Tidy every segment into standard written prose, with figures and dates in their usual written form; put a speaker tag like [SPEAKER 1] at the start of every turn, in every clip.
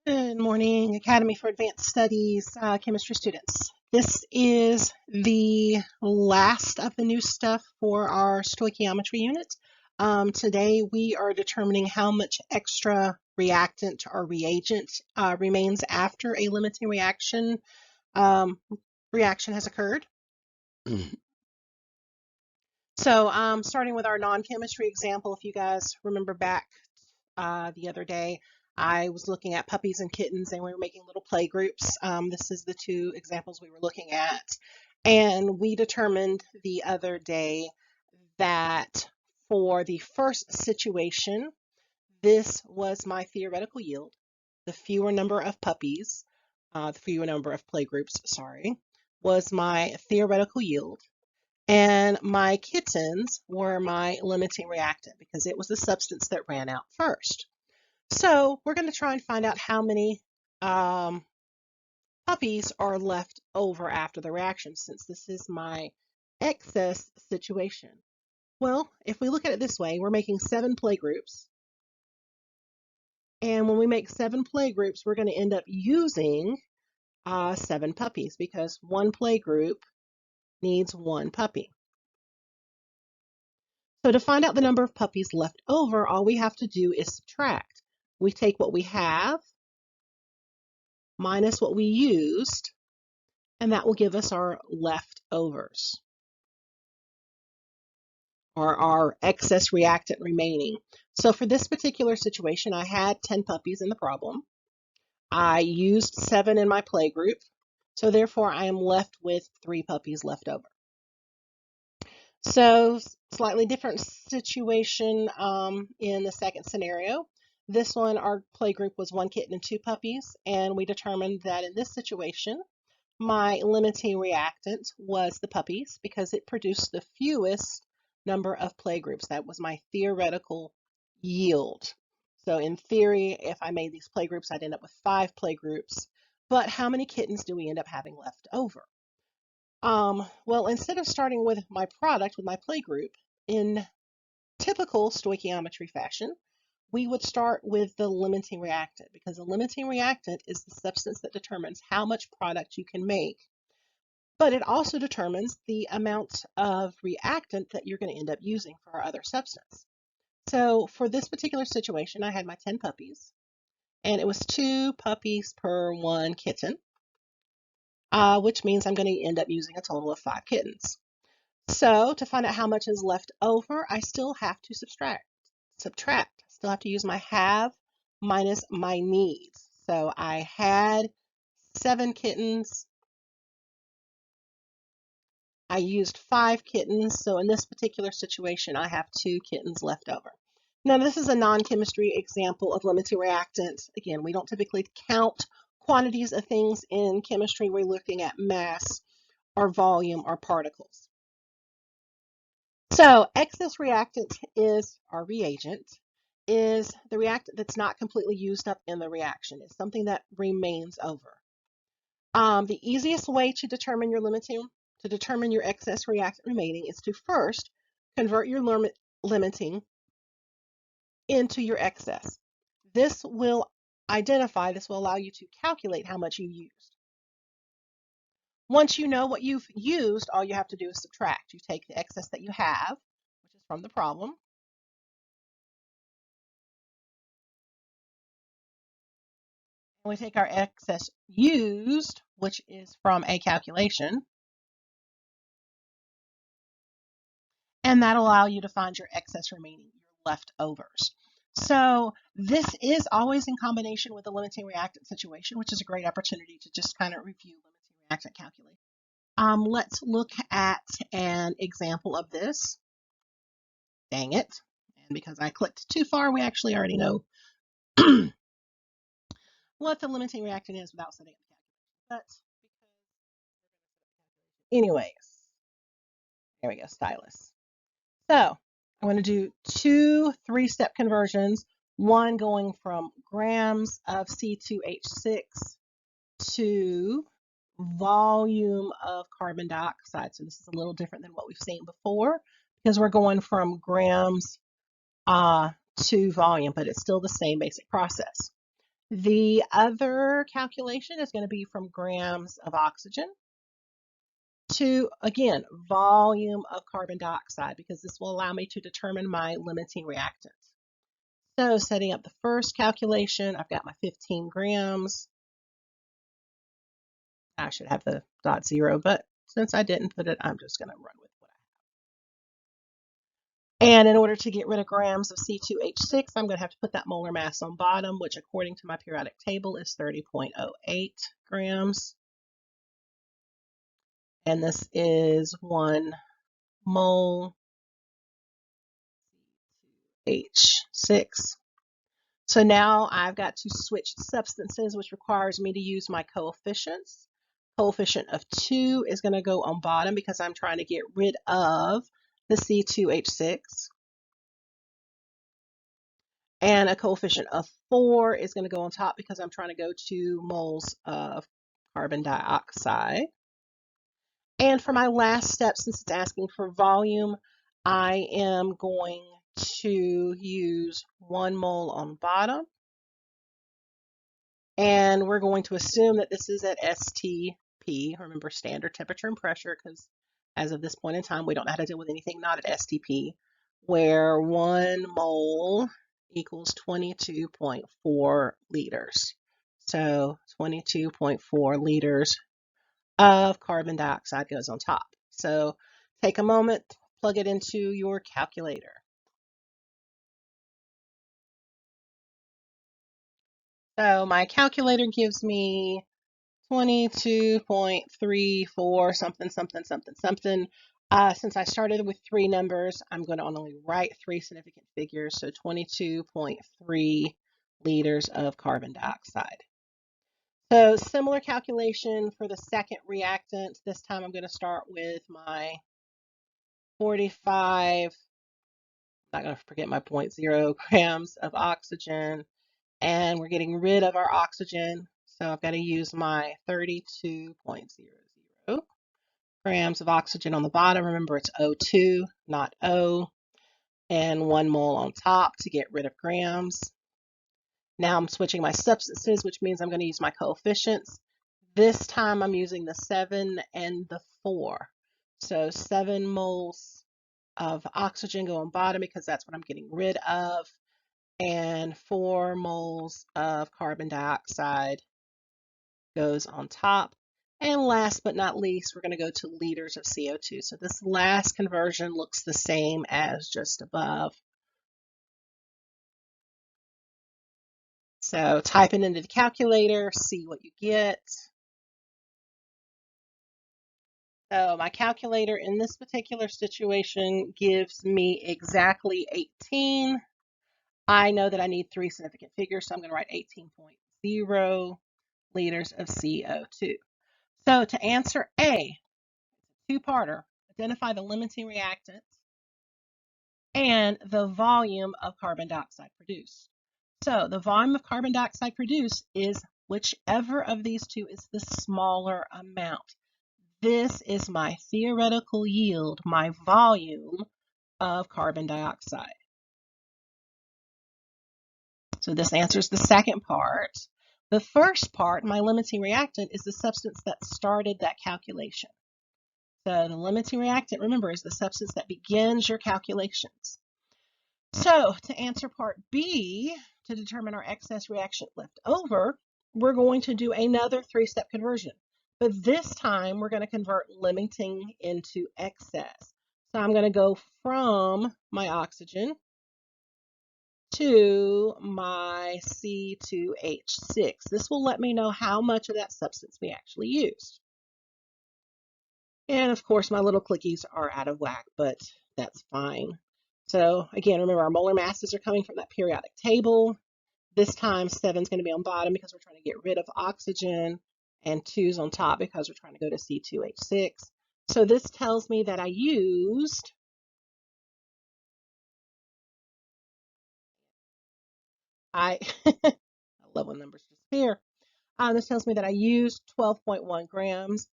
[SPEAKER 1] Good morning, Academy for Advanced Studies chemistry students. This is the last of the new stuff for our stoichiometry unit. Today we are determining how much extra reactant or reagent remains after a limiting reaction has occurred. So starting with our non-chemistry example, if you guys remember back the other day, I was looking at puppies and kittens and we were making little play groups. This is the two examples we were looking at. And we determined the other day that for the first situation, this was my theoretical yield. The fewer number of puppies, the fewer number of play groups, sorry, was my theoretical yield. And my kittens were my limiting reactant because it was the substance that ran out first. So we're going to try and find out how many puppies are left over after the reaction, since this is my excess situation. Well, if we look at it this way, we're making 7 play groups. And when we make 7 play groups, we're going to end up using 7 puppies because one play group needs 1 puppy. So to find out the number of puppies left over, all we have to do is subtract. We take what we have minus what we used, and that will give us our leftovers, or our excess reactant remaining. So for this particular situation, I had 10 puppies in the problem. I used 7 in my play group, so therefore I am left with 3 puppies left over. So slightly different situation in the second scenario. This one, our play group was 1 kitten and 2 puppies, and we determined that in this situation, my limiting reactant was the puppies because it produced the fewest number of play groups. That was my theoretical yield. So in theory, if I made these play groups, I'd end up with 5 play groups. But how many kittens do we end up having left over? Well, instead of starting with my product, with my play group, in typical stoichiometry fashion, we would start with the limiting reactant because the limiting reactant is the substance that determines how much product you can make, but it also determines the amount of reactant that you're going to end up using for our other substance. So for this particular situation, I had my 10 puppies, and it was 2 puppies per 1 kitten, which means I'm going to end up using a total of 5 kittens. So to find out how much is left over, I still have to subtract. I still have to use my have minus my needs. So I had 7 kittens. I used 5 kittens. So in this particular situation, I have 2 kittens left over. Now this is a non-chemistry example of limiting reactant. Again, we don't typically count quantities of things in chemistry. We're looking at mass or volume or particles. So excess reactant is our reagent, is the reactant that's not completely used up in the reaction. It's something that remains over. The easiest way to determine your excess reactant remaining is to first convert your limiting into your excess. This will allow you to calculate how much you used. Once you know what you've used, all you have to do is subtract. You take the excess that you have, which is from the problem, and we take our excess used, which is from a calculation, and that'll allow you to find your excess remaining, your leftovers. So this is always in combination with the limiting reactant situation, which is a great opportunity to just kind of review limiting reactant calculation. Let's look at an example of this. Dang it. And because I clicked too far, we actually already know what the limiting reactant is without setting up the calculation. But anyways, there we go, stylus. So I'm going to do 2 3-step conversions, one going from grams of C2H6 to volume of carbon dioxide. So this is a little different than what we've seen before because we're going from grams to volume, but it's still the same basic process. The other calculation is going to be from grams of oxygen to, again, volume of carbon dioxide, because this will allow me to determine my limiting reactant. So setting up the first calculation, I've got my 15 grams. I should have the .0, but since I didn't put it, I'm just going to run with what I have. And in order to get rid of grams of C2H6, I'm going to have to put that molar mass on bottom, which according to my periodic table is 30.08 grams. And this is 1 mole H6. So now I've got to switch substances, which requires me to use my coefficients. Coefficient of 2 is going to go on bottom because I'm trying to get rid of the C2H6. And a coefficient of 4 is going to go on top because I'm trying to go to moles of carbon dioxide. And for my last step, since it's asking for volume, I am going to use 1 mole on bottom. And we're going to assume that this is at STP. Remember, standard temperature and pressure, because as of this point in time, we don't know how to deal with anything not at STP, where 1 mole equals 22.4 liters. So 22.4 liters of carbon dioxide goes on top. So take a moment, plug it into your calculator. So my calculator gives me 22.34 something, something, something, something. Since I started with 3 numbers, I'm going to only write 3 significant figures, so 22.3 liters of carbon dioxide. So similar calculation for the second reactant. This time I'm going to start with my 45, not going to forget my 0.0 grams of oxygen, and we're getting rid of our oxygen. So I've got to use my 32.00 grams of oxygen on the bottom. Remember, it's O2, not O, and 1 mole on top to get rid of grams. Now I'm switching my substances, which means I'm going to use my coefficients. This time I'm using the 7 and the 4. So 7 moles of oxygen go on bottom because that's what I'm getting rid of, and 4 moles of carbon dioxide goes on top. And last but not least, we're going to go to liters of CO2. So this last conversion looks the same as just above. So type it into the calculator, see what you get. So my calculator in this particular situation gives me exactly 18. I know that I need 3 significant figures, so I'm going to write 18.0 liters of CO2. So to answer A, two-parter, identify the limiting reactant and the volume of carbon dioxide produced. So the volume of carbon dioxide produced is whichever of these two is the smaller amount. This is my theoretical yield, my volume of carbon dioxide. So this answers the second part. The first part, my limiting reactant, is the substance that started that calculation. So the limiting reactant, remember, is the substance that begins your calculations. So to answer part B, to determine our excess reaction left over, we're going to do another 3-step conversion. But this time, we're going to convert limiting into excess. So I'm going to go from my oxygen to my C2H6. This will let me know how much of that substance we actually used. And of course, my little clickies are out of whack, but that's fine. So again, remember our molar masses are coming from that periodic table. This time 7 is going to be on bottom because we're trying to get rid of oxygen, and 2 is on top because we're trying to go to C2H6. So this tells me that I used I love when numbers disappear. This tells me that I used 12.1 grams.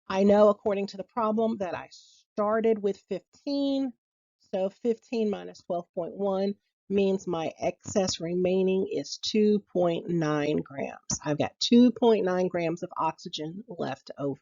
[SPEAKER 1] I know according to the problem that I started with 15. So 15 minus 12.1 means my excess remaining is 2.9 grams. I've got 2.9 grams of oxygen left over.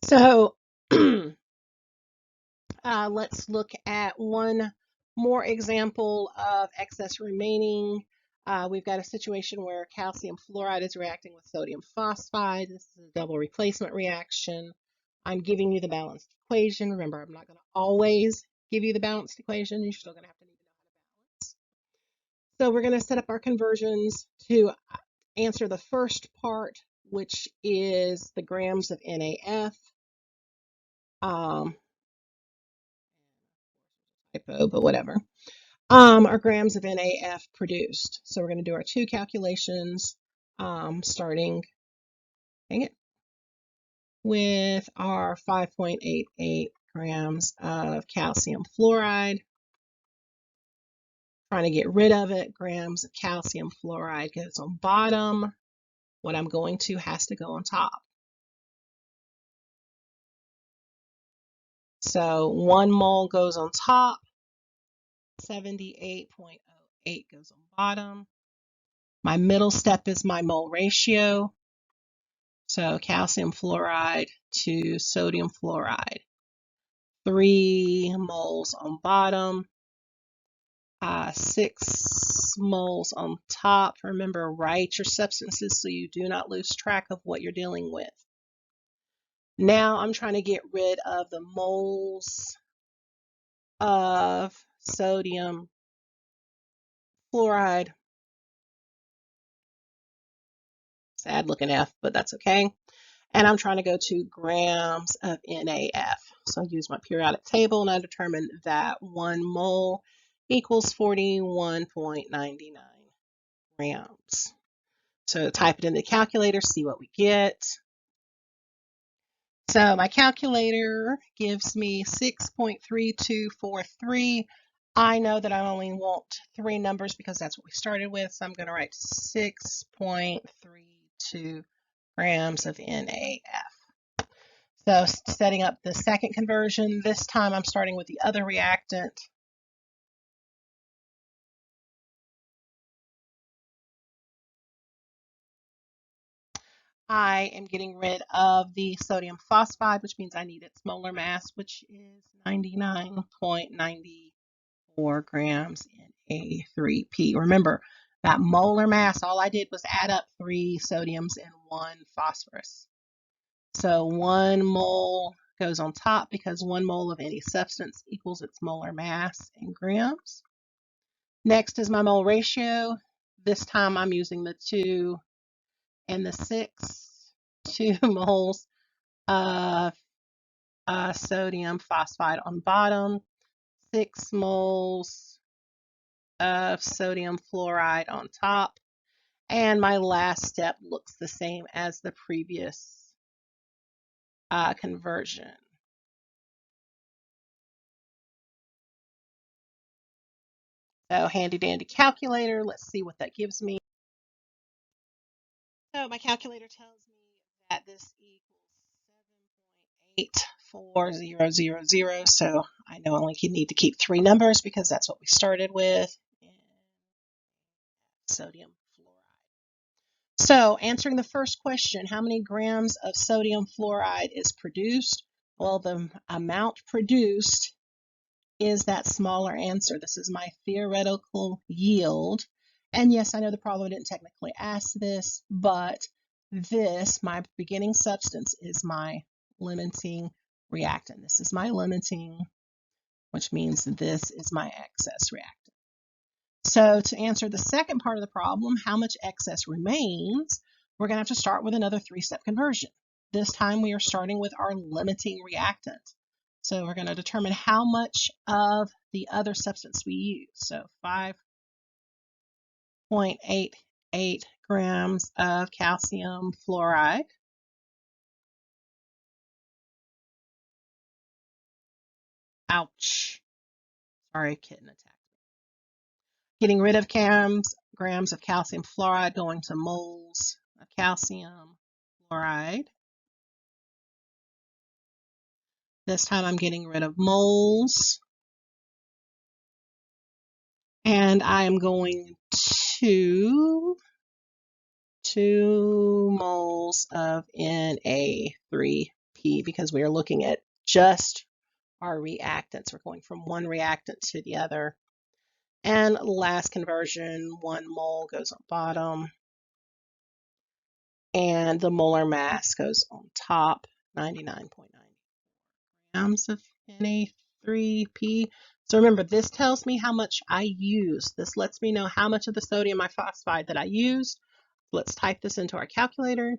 [SPEAKER 1] So let's look at one more example of excess remaining. We've got a situation where calcium fluoride is reacting with sodium phosphide. This is a double replacement reaction. I'm giving you the balanced equation. Remember, I'm not going to always give you the balanced equation. You're still going to have to need to know how to balance. So we're going to set up our conversions to answer the first part, which is the grams of NaF. Typo, but whatever. Our grams of NaF produced. So we're going to do our two calculations, starting, dang it, with our 5.88 grams of calcium fluoride. Trying to get rid of it. Grams of calcium fluoride goes on bottom. What I'm going to has to go on top. So 1 mole goes on top, 78.08 goes on bottom. My middle step is my mole ratio. So calcium fluoride to sodium fluoride. 3 moles on bottom, 6 moles on top. Remember, write your substances so you do not lose track of what you're dealing with. Now I'm trying to get rid of the moles of sodium fluoride. Sad looking F, but that's okay. And I'm trying to go to grams of NaF. So I use my periodic table and I determine that 1 mole equals 41.99 grams. So type it in the calculator, see what we get. So my calculator gives me 6.3243. I know that I only want 3 numbers because that's what we started with. So I'm going to write 6.32 grams of NaF. So setting up the second conversion, this time I'm starting with the other reactant. I am getting rid of the sodium phosphide, which means I need its molar mass, which is 99.94 grams in A3P. Remember, that molar mass, all I did was add up 3 sodiums and 1 phosphorus. So 1 mole goes on top because 1 mole of any substance equals its molar mass in grams. Next is my mole ratio. This time I'm using the 2 and the 6, 2 moles of sodium phosphide on bottom, 6 moles of sodium fluoride on top, and my last step looks the same as the previous conversion. So handy dandy calculator, let's see what that gives me. So my calculator tells me that this equals 7.84000. So I know I only need to keep 3 numbers because that's what we started with. And sodium fluoride. So answering the first question, how many grams of sodium fluoride is produced? Well, the amount produced is that smaller answer. This is my theoretical yield. And yes, I know the problem didn't technically ask this, but this, my beginning substance, is my limiting reactant. This is my limiting, which means this is my excess reactant. So to answer the second part of the problem, how much excess remains, we're going to have to start with another 3-step conversion. This time we are starting with our limiting reactant. So we're going to determine how much of the other substance we use. So 5.88 grams of calcium fluoride. Ouch. Sorry, kitten attacked me. Getting rid of grams of calcium fluoride, going to moles of calcium chloride. This time I'm getting rid of moles. And I am going to 2 moles of Na3P because we are looking at just our reactants. We're going from one reactant to the other. And last conversion, 1 mole goes on bottom. And the molar mass goes on top, 99.9 grams of Na3P. So remember, this tells me how much I used. This lets me know how much of the sodium phosphide that I used. Let's type this into our calculator.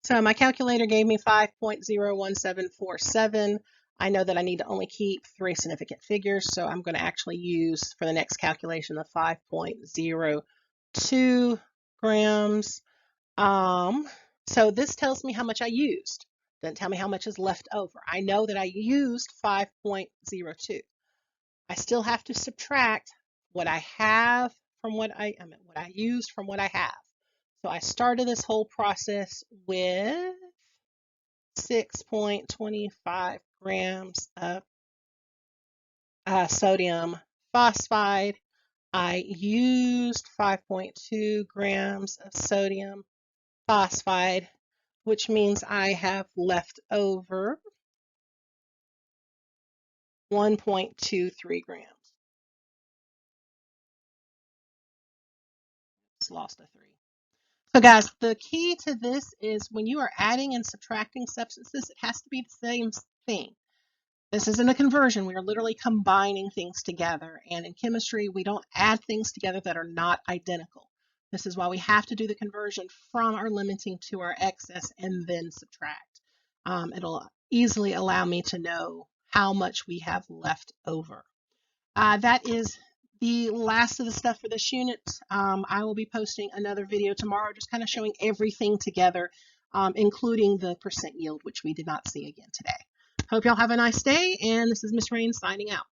[SPEAKER 1] So my calculator gave me 5.01747. I know that I need to only keep 3 significant figures, so I'm going to actually use, for the next calculation, the 5.02 grams. So this tells me how much I used. Doesn't tell me how much is left over. I know that I used 5.02. I still have to subtract what I have from what I used from what I have. So I started this whole process with 6.25 grams of sodium phosphide. I used 5.2 grams of sodium phosphide, which means I have left over 1.23 grams. Just lost a 3. So guys, the key to this is when you are adding and subtracting substances, it has to be the same thing. This isn't a conversion. We are literally combining things together. And in chemistry, we don't add things together that are not identical. This is why we have to do the conversion from our limiting to our excess and then subtract. It'll easily allow me to know how much we have left over. That is the last of the stuff for this unit. I will be posting another video tomorrow just kind of showing everything together, including the percent yield, which we did not see again today. Hope y'all have a nice day, and this is Miss Rain signing out.